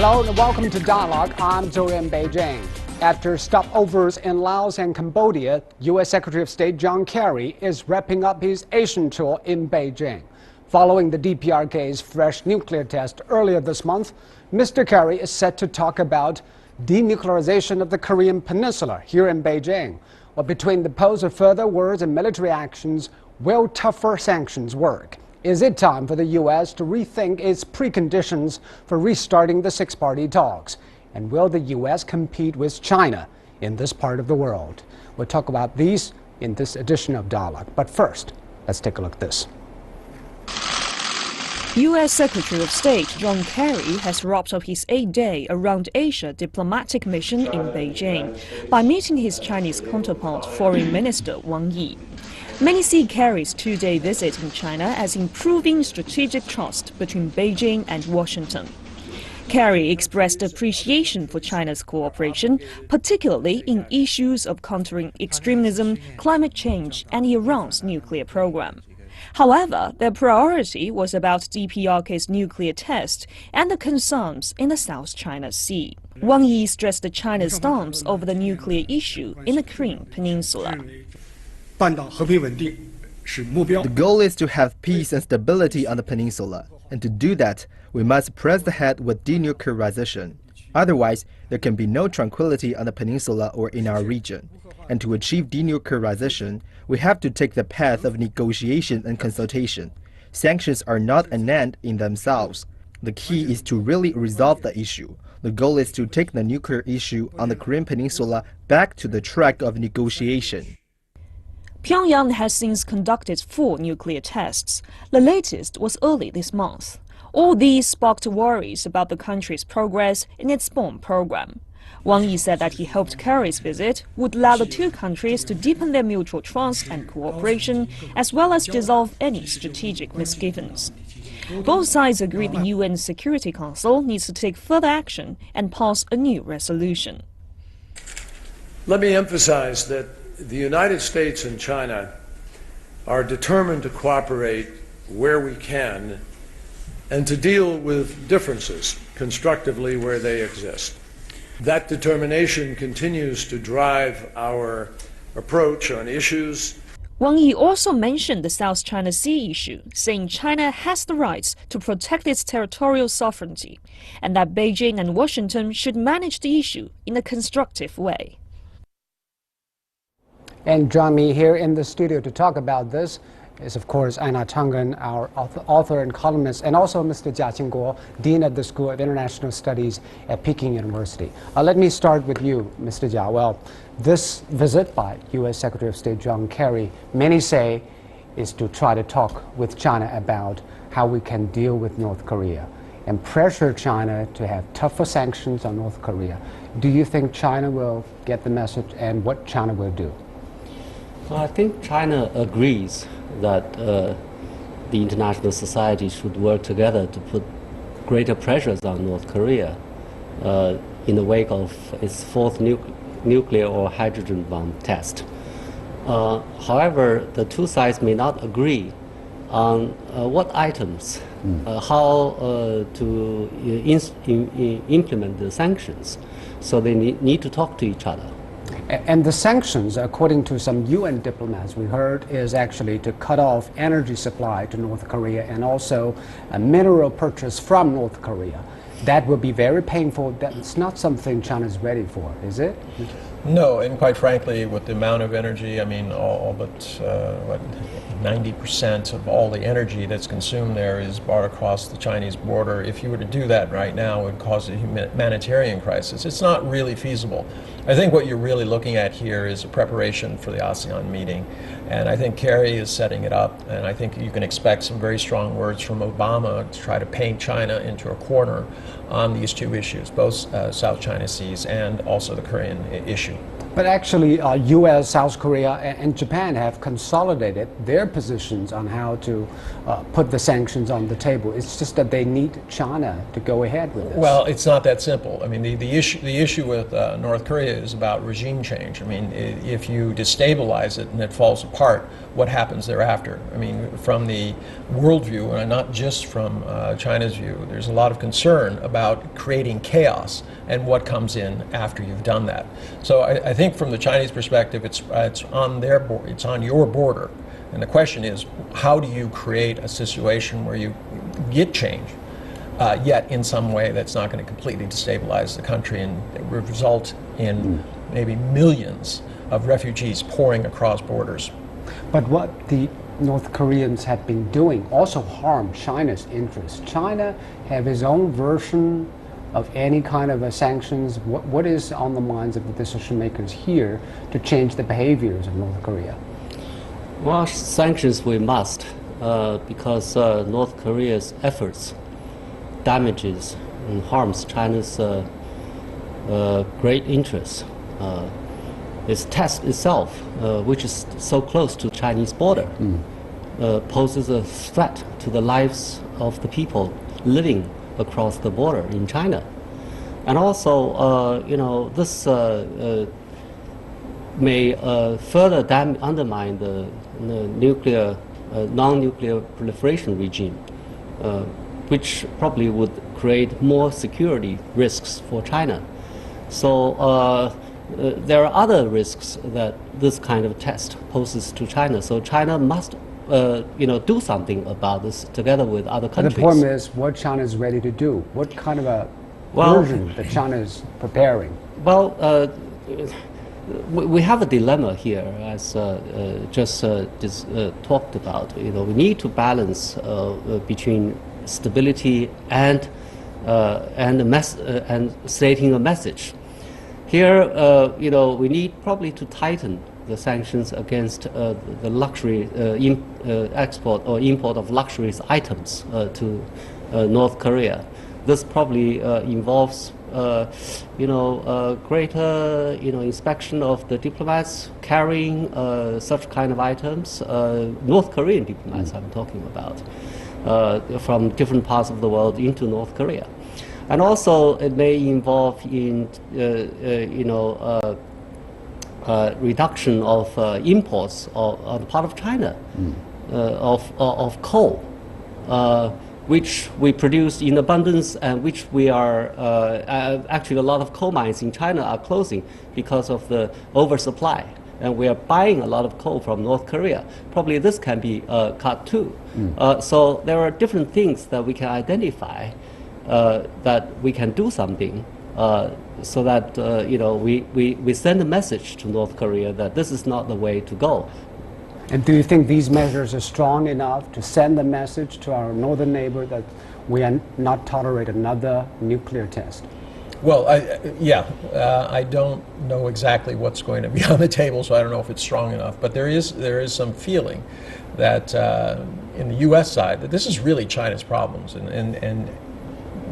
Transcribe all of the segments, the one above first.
Hello and welcome to Dialogue. I'm Zhou in Beijing. After stopovers in Laos and Cambodia, U.S. Secretary of State John Kerry is wrapping up his Asian tour in Beijing. Following the DPRK's fresh nuclear test earlier this month, Mr. Kerry is set to talk about denuclearization of the Korean Peninsula here in Beijing. Well, between the pose of further words and military actions, will tougher sanctions work? Is it time for the U.S. to rethink its preconditions for restarting the Sixparty talks? And will the U.S. compete with China in this part of the world? We'll talk about these in this edition of Dialogue. But first, let's take a look at this. U.S. Secretary of State John Kerry has wrapped up his 8-day around Asia diplomatic mission in Beijing by meeting his Chinese counterpart, Foreign Minister Wang Yi. Many see Kerry's 2-day visit in China as improving strategic trust between Beijing and Washington. Kerry expressed appreciation for China's cooperation, particularly in issues of countering extremism, climate change, and Iran's nuclear program. However, their priority was about DPRK's nuclear test and the concerns in the South China Sea. Wang Yi stressed China's stance over the nuclear issue in the Korean Peninsula. The goal is to have peace and stability on the peninsula, and to do that, we must press ahead with denuclearization. Otherwise, there can be no tranquility on the peninsula or in our region. And to achieve denuclearization, we have to take the path of negotiation and consultation. Sanctions are not an end in themselves. The key is to really resolve the issue. The goal is to take the nuclear issue on the Korean Peninsula back to the track of negotiation. Pyongyang has since conducted 4 nuclear tests. The latest was early this month. All these sparked worries about the country's progress in its bomb program. Wang Yi said that he hoped Kerry's visit would allow the two countries to deepen their mutual trust and cooperation, as well as dissolve any strategic misgivings. Both sides agreed the UN Security Council needs to take further action and pass a new resolution. Let me emphasize that the United States and China are determined to cooperate where we can and to deal with differences constructively where they exist. That determination continues to drive our approach on issues. Wang Yi also mentioned the South China Sea issue, saying China has the rights to protect its territorial sovereignty, and that Beijing and Washington should manage the issue in a constructive way. And join me here in the studio to talk about this is, of course, Aina Changan, our author and columnist, and also Mr. Jia Qingguo, Dean of the School of International Studies at Peking University. Let me start with you, Mr. Jia. Well, this visit by U.S. Secretary of State John Kerry, many say, is to try to talk with China about how we can deal with North Korea and pressure China to have tougher sanctions on North Korea. Do you think China will get the message, and what China will do? Well, I think China agrees that the international society should work together to put greater pressures on North Korea in the wake of its 4th nuclear or hydrogen bomb test. However, the two sides may not agree on what items, how to implement the sanctions. So they need to talk to each other. And the sanctions, according to some UN diplomats we heard, is actually to cut off energy supply to North Korea and also a mineral purchase from North Korea. That will be very painful. That's not something China's ready for, is it? No, and quite frankly, with the amount of energy, I mean, all but 90% of all the energy that's consumed there is brought across the Chinese border. If you were to do that right now, it would cause a humanitarian crisis. It's not really feasible. I think what you're really looking at here is a preparation for the ASEAN meeting. And I think Kerry is setting it up, and I think you can expect some very strong words from Obama to try to paint China into a corner on these two issues, both South China Seas and also the Korean issue. But actually, U.S., South Korea, and Japan have consolidated their positions on how to put the sanctions on the table. It's just that they need China to go ahead with this. Well, it's not that simple. I mean, the issue with North Korea is about regime change. I mean, if you destabilize it and it falls apart, what happens thereafter? I mean, from the world view, and not just from China's view, there's a lot of concern about creating chaos and what comes in after you've done that. So I think from the Chinese perspective, it's on it's on your border, and the question is, how do you create a situation where you get change, yet in some way that's not going to completely destabilize the country and result in maybe millions of refugees pouring across borders. But what the North Koreans have been doing also harm China's interests. China have its own version of any kind of sanctions. What is on the minds of the decision makers here to change the behaviors of North Korea? Well, sanctions we must, because North Korea's efforts damages and harms China's great interests. Its test itself, which is so close to Chinese border, poses a threat to the lives of the people living across the border in China. And also, this may further undermine the nuclear, non-nuclear proliferation regime, which probably would create more security risks for China. So there are other risks that this kind of test poses to China. So China must do something about this together with other countries. But the problem is what China is ready to do. What kind of a version that China is preparing? Well, we have a dilemma here, as just talked about. We need to balance between stability and stating a message. Here, we need probably to tighten the sanctions against the luxury export or import of luxury items to North Korea. This probably involves, greater, inspection of the diplomats carrying such kind of items. North Korean diplomats, I'm talking about, from different parts of the world into North Korea. And also, it may involve in, reduction of imports on the part of China of coal, which we produce in abundance and which we are actually a lot of coal mines in China are closing because of the oversupply. And we are buying a lot of coal from North Korea. Probably this can be cut too. So there are different things that we can identify that we can do something so that we send a message to North Korea that this is not the way to go. And do you think these measures are strong enough to send a message to our northern neighbor that we are not tolerate another nuclear test? Well, I don't know exactly what's going to be on the table, so I don't know if it's strong enough. But there is some feeling that in the U.S. side that this is really China's problems, and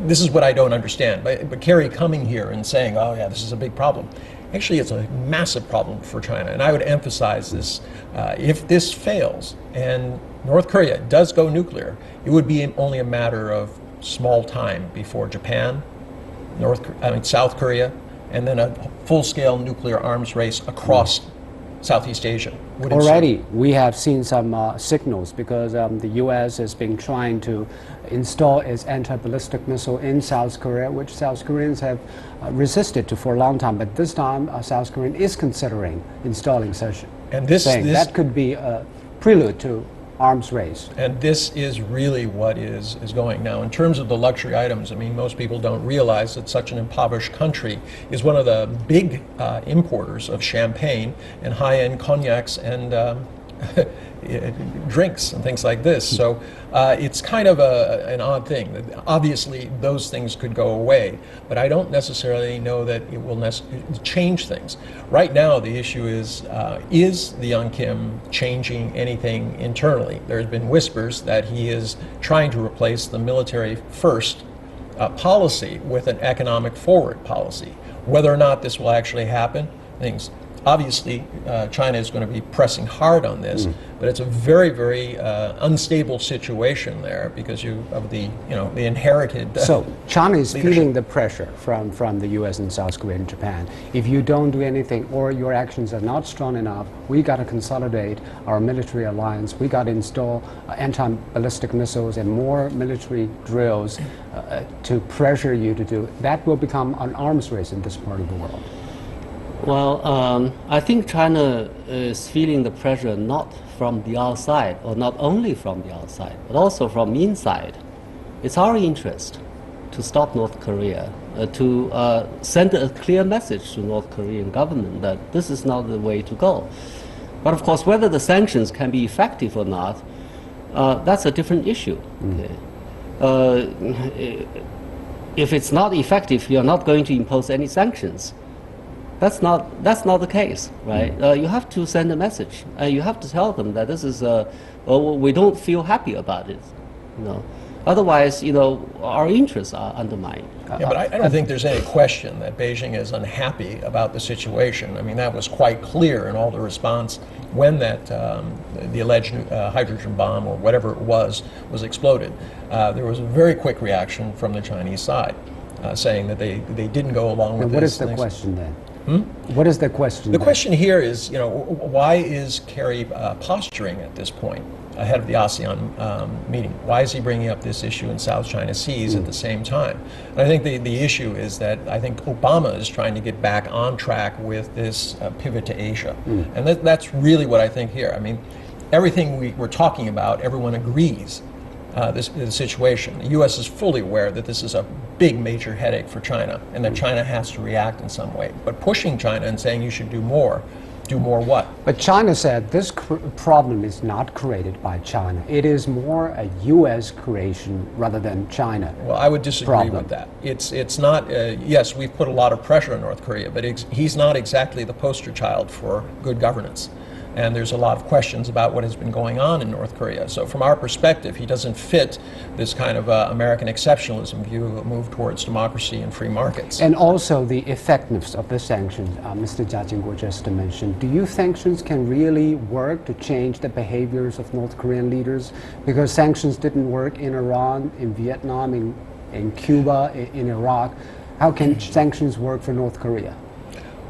this is what I don't understand. But Kerry coming here and saying, "Oh yeah, this is a big problem," actually, it's a massive problem for China. And I would emphasize this: if this fails and North Korea does go nuclear, it would be only a matter of small time before Japan, South Korea, and then a full-scale nuclear arms race across Southeast Asia. Already, we have seen some signals because the U.S. has been trying to install its anti-ballistic missile in South Korea, which South Koreans have resisted to for a long time. But this time, South Korea is considering installing such and thing. That could be a prelude to arms race. And this is really what is going. Now, in terms of the luxury items, I mean, most people don't realize that such an impoverished country is one of the big importers of champagne and high-end cognacs and drinks and things like this. So it's kind of an odd thing. Obviously, those things could go away, but I don't necessarily know that it will change things. Right now, the issue is the Young Kim changing anything internally? There's been whispers that he is trying to replace the military first policy with an economic forward policy. Whether or not this will actually happen, Obviously, China is going to be pressing hard on this, but it's a very, very unstable situation there because of the inherited. So China is leadership. feeling the pressure from the U.S. and South Korea and Japan. If you don't do anything or your actions are not strong enough, we got to consolidate our military alliance. We got to install anti-ballistic missiles and more military drills to pressure you to do. That will become an arms race in this part of the world. Well, I think China is feeling the pressure not from the outside, or not only from the outside, but also from inside. It's our interest to stop North Korea, to send a clear message to North Korean government that this is not the way to go. But of course, whether the sanctions can be effective or not, that's a different issue. Okay? If it's not effective, you're not going to impose any sanctions. That's not the case, right? You have to send a message, and you have to tell them that this is we don't feel happy about it, Otherwise, our interests are undermined. Yeah, but I don't think there's any question that Beijing is unhappy about the situation. I mean, that was quite clear in all the response when that the alleged hydrogen bomb or whatever it was exploded. There was a very quick reaction from the Chinese side, saying that they didn't go along with this. What is the question then? What is the question? The question here is, why is Kerry posturing at this point ahead of the ASEAN meeting? Why is he bringing up this issue in South China Seas at the same time? And I think the issue is that I think Obama is trying to get back on track with this pivot to Asia. And that's really what I think here. I mean, everything we're talking about, everyone agrees. The situation. The U.S. is fully aware that this is a big major headache for China and that China has to react in some way. But pushing China and saying you should do more what? But China said this problem is not created by China. It is more a U.S. creation rather than China. Well, I would disagree with that. It's not, yes, we've put a lot of pressure on North Korea, but he's not exactly the poster child for good governance. And there's a lot of questions about what has been going on in North Korea. So from our perspective, he doesn't fit this kind of American exceptionalism view of a move towards democracy and free markets. And also the effectiveness of the sanctions, Mr. Jia Jingguo just mentioned. Do you think sanctions can really work to change the behaviors of North Korean leaders? Because sanctions didn't work in Iran, in Vietnam, in Cuba, in Iraq. How can sanctions work for North Korea?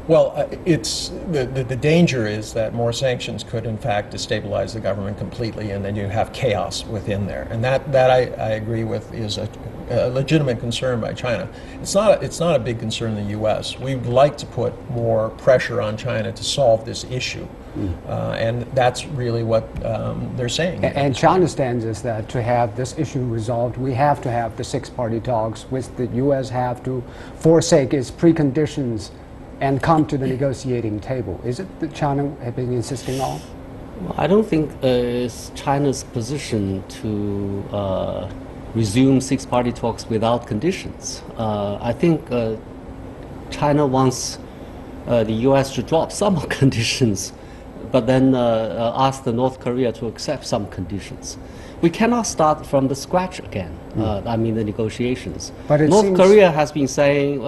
Well, it's the danger is that more sanctions could, in fact, destabilize the government completely, and then you have chaos within there. And that I agree with is a legitimate concern by China. It's not a big concern in the U.S. We'd like to put more pressure on China to solve this issue, and that's really what they're saying. And China's stance is that to have this issue resolved, we have to have the six-party talks, which the U.S. have to forsake its preconditions and come to the negotiating table. Is it that China has been insisting on? Well, I don't think it's China's position to resume six-party talks without conditions. I think China wants the U.S. to drop some conditions, but then ask the North Korea to accept some conditions. We cannot start from the scratch again. I mean, the negotiations. But North Korea has been saying,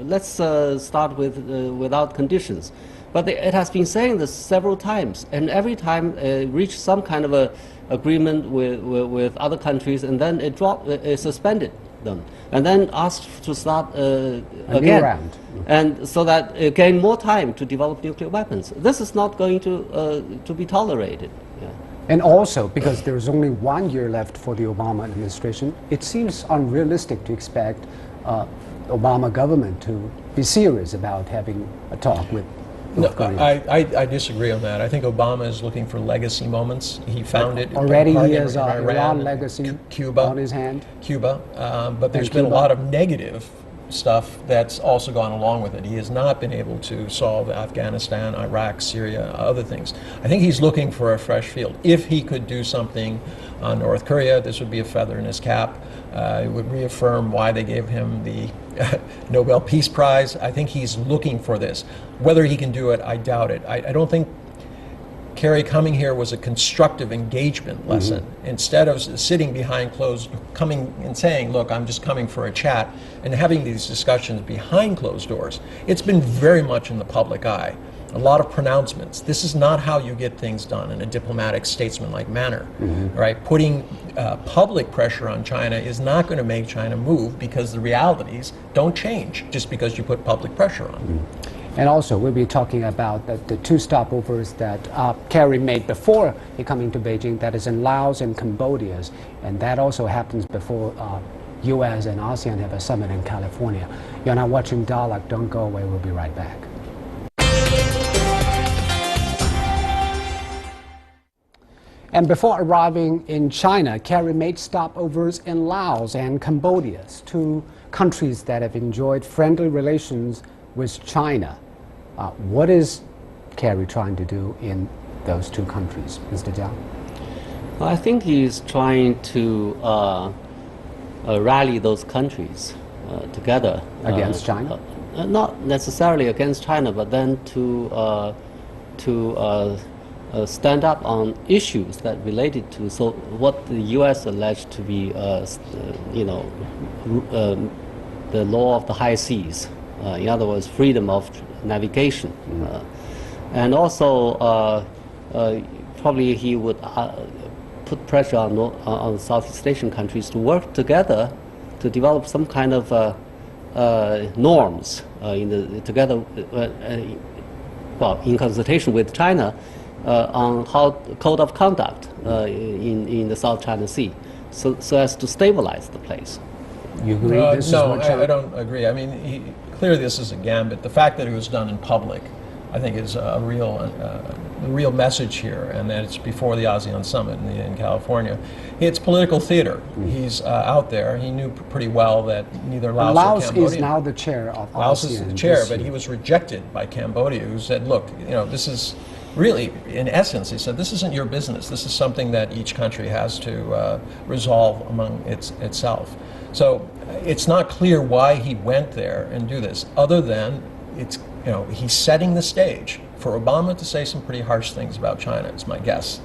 let's start with without conditions. But it has been saying this several times, and every time reached some kind of a agreement with other countries, and then it suspended them, and then asked to start again, round. And so that it gained more time to develop nuclear weapons. This is not going to be tolerated. Yeah. And also, because there's only 1 year left for the Obama administration, it seems unrealistic to expect Obama government to be serious about having a talk with North Korea. I disagree on that. I think Obama is looking for legacy moments. He found it already. He has has Iran legacy Cuba on his hand. But there's been a lot of negative stuff that's also gone along with it. He has not been able to solve Afghanistan, Iraq, Syria, other things. I think he's looking for a fresh field. If he could do something on North Korea, this would be a feather in his cap. It would reaffirm why they gave him the Nobel Peace Prize. I think he's looking for this. Whether he can do it, I doubt it. I don't think Kerry coming here was a constructive engagement lesson. Instead of sitting behind closed, coming and saying, look, I'm just coming for a chat, and having these discussions behind closed doors, it's been very much in the public eye. a lot of pronouncements. This is not how you get things done in a diplomatic, statesman-like manner, right? Putting public pressure on China is not going to make China move, because the realities don't change just because you put public pressure on. And also, we'll be talking about the two stopovers that Kerry made before he coming to Beijing, that is in Laos and Cambodia, and that also happens before U.S. and ASEAN have a summit in California. You're not watching Dialogue. Don't go away. We'll be right back. And before arriving in China, Kerry made stopovers in Laos and Cambodia, two countries that have enjoyed friendly relations with China. What is Kerry trying to do in those two countries, Mr. Jiang? I think he's trying to rally those countries together. Against China? Not necessarily against China, but then to stand up on issues that related to what the U.S. alleged to be, the law of the high seas. In other words, freedom of navigation, and also probably he would put pressure on Southeast Asian countries to work together to develop some kind of norms in consultation with China on how code of conduct in the South China Sea, so as to stabilize the place. You agree? No, I don't agree. I mean, clearly this is a gambit. The fact that it was done in public, I think, is a real message here, and that it's before the ASEAN summit in California. It's political theater. He's out there. He knew pretty well that neither Laos or Cambodia... Laos is now the chair of ASEAN. Laos is the chair, but he was rejected by Cambodia, who said, look, this is really, in essence, he said, this isn't your business. This is something that each country has to resolve among itself. So it's not clear why he went there and do this, other than he's setting the stage for Obama to say some pretty harsh things about China, is my guess.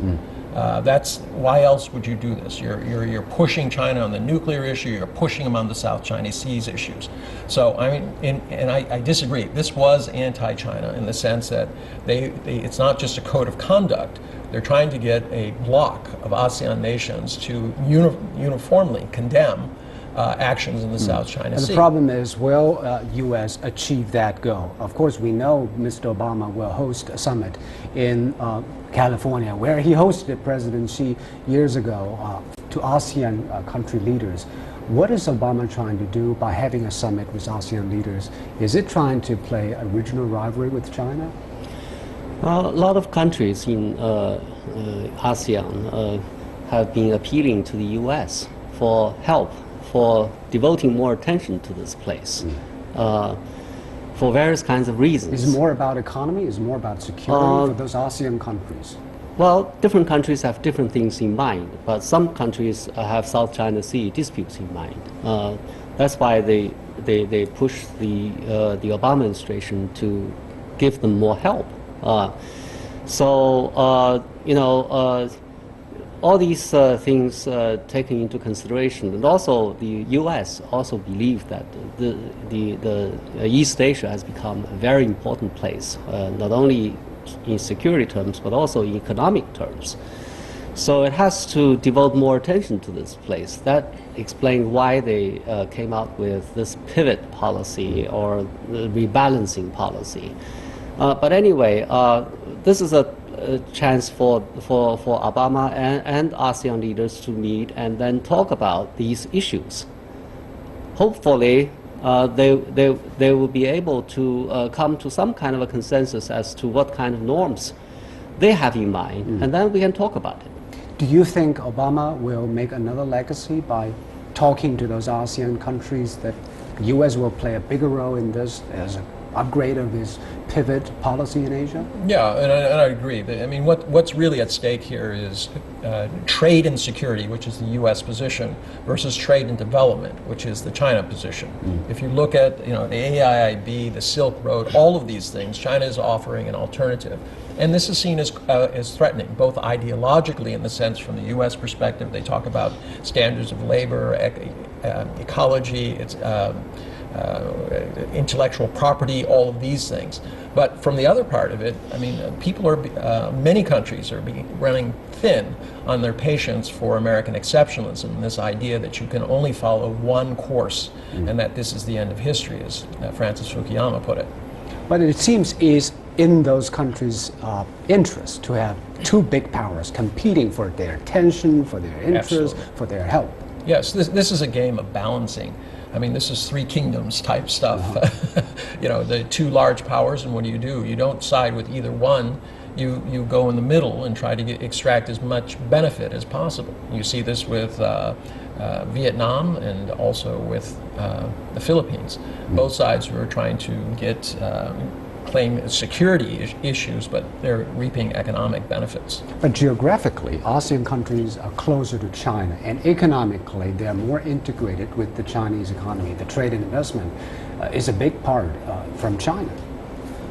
That's why else would you do this? You're pushing China on the nuclear issue. You're pushing them on the South China Seas issues. So I mean, I disagree. This was anti-China in the sense that it's not just a code of conduct. They're trying to get a bloc of ASEAN nations to uniformly condemn actions in the South China Sea. The problem is, will U.S. achieve that goal? Of course, we know Mr. Obama will host a summit in California, where he hosted President Xi years ago to ASEAN country leaders. What is Obama trying to do by having a summit with ASEAN leaders? Is it trying to play a regional rivalry with China? A lot of countries in ASEAN have been appealing to the U.S. for help, for devoting more attention to this place, for various kinds of reasons. Is it more about economy? Is it more about security for those ASEAN countries? Well, different countries have different things in mind, but some countries have South China Sea disputes in mind. That's why they push the Obama administration to give them more help. All these things taken into consideration, and also the U.S. also believe that the East Asia has become a very important place, not only in security terms but also in economic terms. So it has to devote more attention to this place. That explains why they came out with this pivot policy or the rebalancing policy. But anyway, this is a chance for Obama and ASEAN leaders to meet and then talk about these issues. Hopefully, they will be able to come to some kind of a consensus as to what kind of norms they have in mind, and then we can talk about it. Do you think Obama will make another legacy by talking to those ASEAN countries, that the U.S. will play a bigger role in this as an upgrade of his pivot policy in Asia? Yeah, and I agree. I mean, what's really at stake here is trade and security, which is the U.S. position, versus trade and development, which is the China position. If you look at the AIIB, the Silk Road, all of these things, China is offering an alternative. And this is seen as threatening, both ideologically in the sense from the U.S. perspective, they talk about standards of labor, ecology, its intellectual property, all of these things. But from the other part of it, I mean, many countries are running thin on their patience for American exceptionalism, this idea that you can only follow one course and that this is the end of history, as Francis Fukuyama put it. But it seems is in those countries' interest to have two big powers competing for their attention, for their interest, for their help. Yes, this is a game of balancing. I mean, this is three kingdoms type stuff. You know, the two large powers, and what do? You don't side with either one. You go in the middle and try to extract as much benefit as possible. You see this with Vietnam and also with the Philippines. Both sides were trying to claim security issues, but they're reaping economic benefits. But geographically, ASEAN countries are closer to China, and economically, they are more integrated with the Chinese economy. The trade and investment is a big part from China.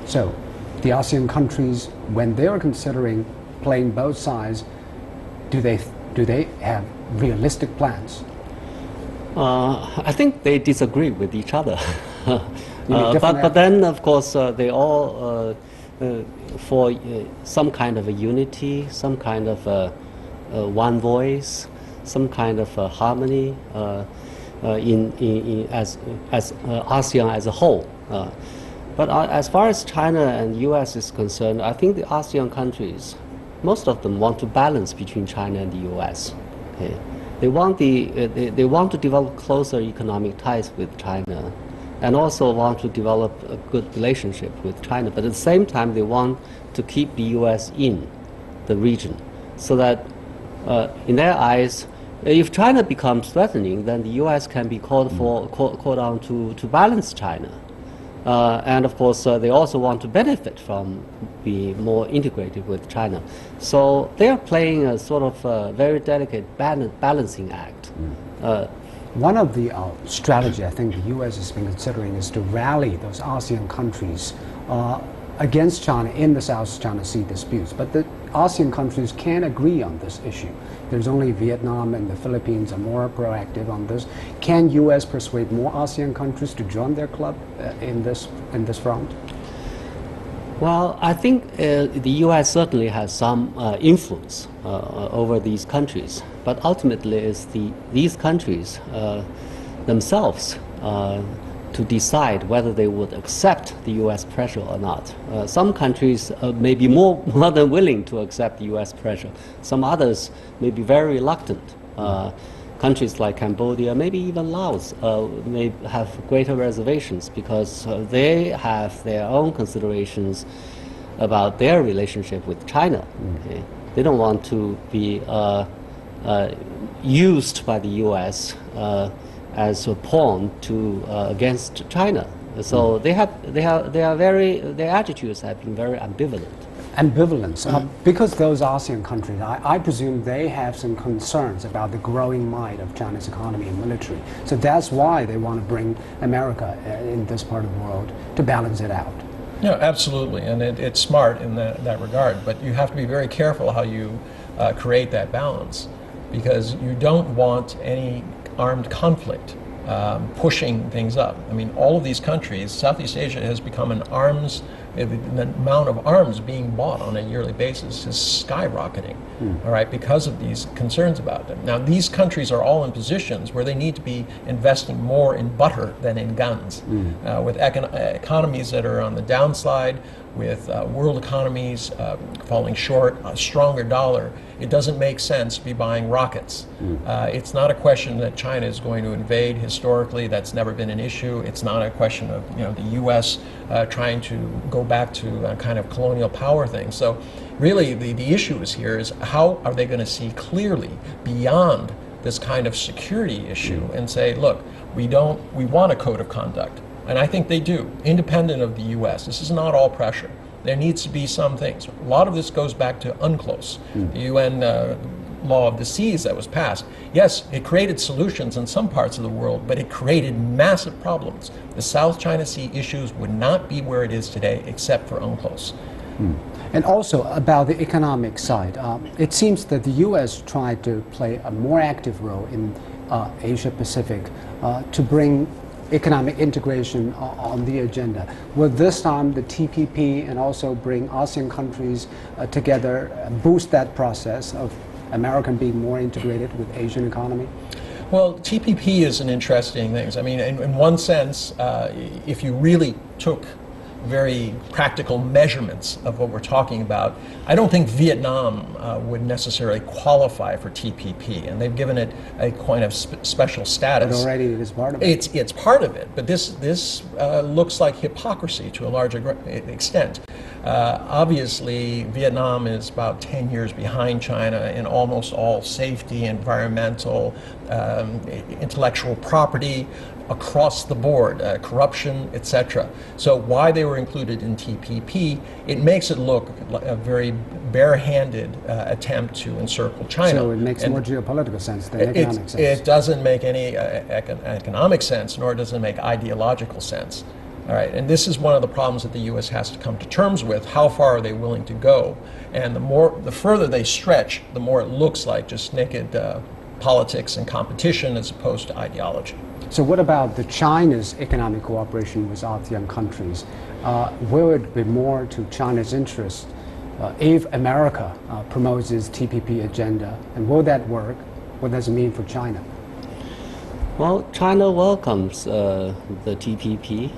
So, the ASEAN countries, when they are considering playing both sides, do they have realistic plans? I think they disagree with each other. But then, of course, they all for some kind of a unity, some kind of one voice, some kind of harmony as ASEAN as a whole. But as far as China and U.S. is concerned, I think the ASEAN countries, most of them want to balance between China and the U.S. Okay? They want to develop closer economic ties with China, and also want to develop a good relationship with China. But at the same time, they want to keep the U.S. in the region, so that in their eyes, if China becomes threatening, then the U.S. can be called on to balance China. And of course, they also want to benefit from being more integrated with China. So they are playing a sort of very delicate balancing act. One of the strategy I think the U.S. has been considering is to rally those ASEAN countries against China in the South China Sea disputes. But the ASEAN countries can't agree on this issue. There's only Vietnam and the Philippines are more proactive on this. Can U.S. persuade more ASEAN countries to join their club in this front? Well, I think the U.S. certainly has some influence over these countries, but ultimately it's these countries themselves to decide whether they would accept the U.S. pressure or not. Some countries may be more than willing to accept the U.S. pressure. Some others may be very reluctant. Countries like Cambodia, maybe even Laos, may have greater reservations because they have their own considerations about their relationship with China. Okay? They don't want to be used by the U.S. As a pawn against China. So their attitudes have been very ambivalent. Ambivalence, because those ASEAN countries, I presume they have some concerns about the growing might of China's economy and military. So that's why they want to bring America in this part of the world to balance it out. Yeah, absolutely, and it's smart in that regard, but you have to be very careful how you create that balance, because you don't want any armed conflict pushing things up. I mean, all of these countries, Southeast Asia has become the amount of arms being bought on a yearly basis is skyrocketing, all right, because of these concerns about them. Now, these countries are all in positions where they need to be investing more in butter than in guns. With economies that are on the downslide, with world economies falling short, a stronger dollar, it doesn't make sense to be buying rockets. It's not a question that China is going to invade historically. That's never been an issue. It's not a question of the U.S. Trying to go back to a kind of colonial power thing. So really the issue is here is how are they going to see clearly beyond this kind of security issue and say, look, we want a code of conduct. And I think they do, independent of the U.S. This is not all pressure. There needs to be some things. A lot of this goes back to UNCLOS, the UN Law of the Seas that was passed. Yes, it created solutions in some parts of the world, but it created massive problems. The South China Sea issues would not be where it is today except for UNCLOS. And also about the economic side, it seems that the U.S. tried to play a more active role in Asia Pacific to bring economic integration on the agenda. Will this time the TPP and also bring ASEAN countries together boost that process of America being more integrated with Asian economy? Well, TPP is an interesting thing. I mean, in one sense, if you really took very practical measurements of what we're talking about, I don't think Vietnam would necessarily qualify for TPP, and they've given it a kind of special status. But already it is part of it. It's part of it, but this looks like hypocrisy to a large extent. Obviously, Vietnam is about 10 years behind China in almost all safety, environmental, intellectual property, across the board, corruption, etc. So why they were included in TPP, it makes it look like a very bare-handed attempt to encircle China. So it makes more geopolitical sense than economic sense. It doesn't make any economic sense, nor does it make ideological sense. All right, and this is one of the problems that the U.S. has to come to terms with. How far are they willing to go? And the further they stretch, the more it looks like just naked politics and competition as opposed to ideology. So what about China's economic cooperation with ASEAN countries? Will it be more to China's interest if America promotes its TPP agenda? And will that work? What does it mean for China? Well, China welcomes the TPP.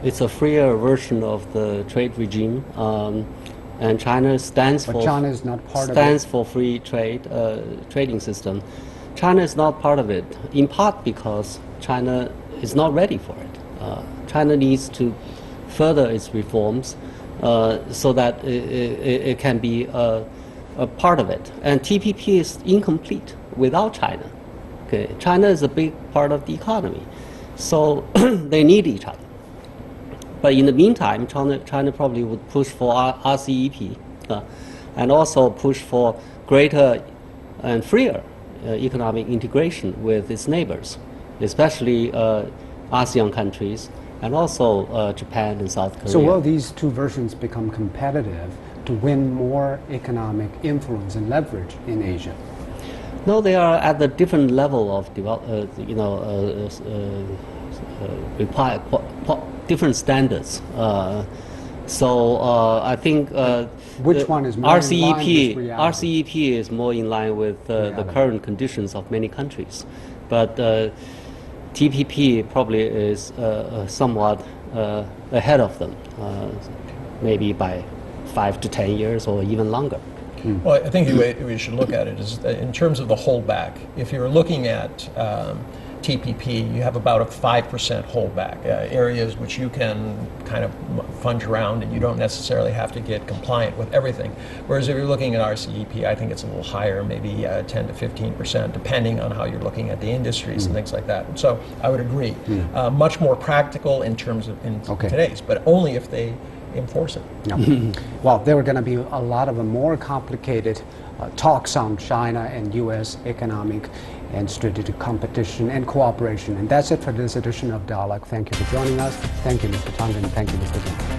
It's a freer version of the trade regime, and China stands China is not part of it. for free trade trading system. China is not part of it, in part because China is not ready for it. China needs to further its reforms so that it can be a part of it. And TPP is incomplete without China. Okay? China is a big part of the economy, so they need each other. But in the meantime, China probably would push for RCEP and also push for greater and freer economic integration with its neighbors, especially ASEAN countries and also Japan and South Korea. So will these two versions become competitive to win more economic influence and leverage in Asia? No, they are at a different level of different standards. I think which one is more in line with reality? RCEP is more in line with the current conditions of many countries, but TPP probably is somewhat ahead of them, maybe by 5 to 10 years or even longer. Well, I think the way we should look at it is in terms of the holdback. If you're looking at TPP, you have about a 5% holdback, areas which you can kind of fudge around and you don't necessarily have to get compliant with everything. Whereas if you're looking at RCEP, I think it's a little higher, maybe 10 to 15%, depending on how you're looking at the industries and things like that. So I would agree. Much more practical in terms of today's, but only if they enforce it. Yeah. Well, there are going to be a lot of more complicated talks on China and U.S. economic and strategic competition and cooperation. And that's it for this edition of Dialogue. Thank you for joining us. Thank you, Mr. Tong, and thank you, Mr. Deng.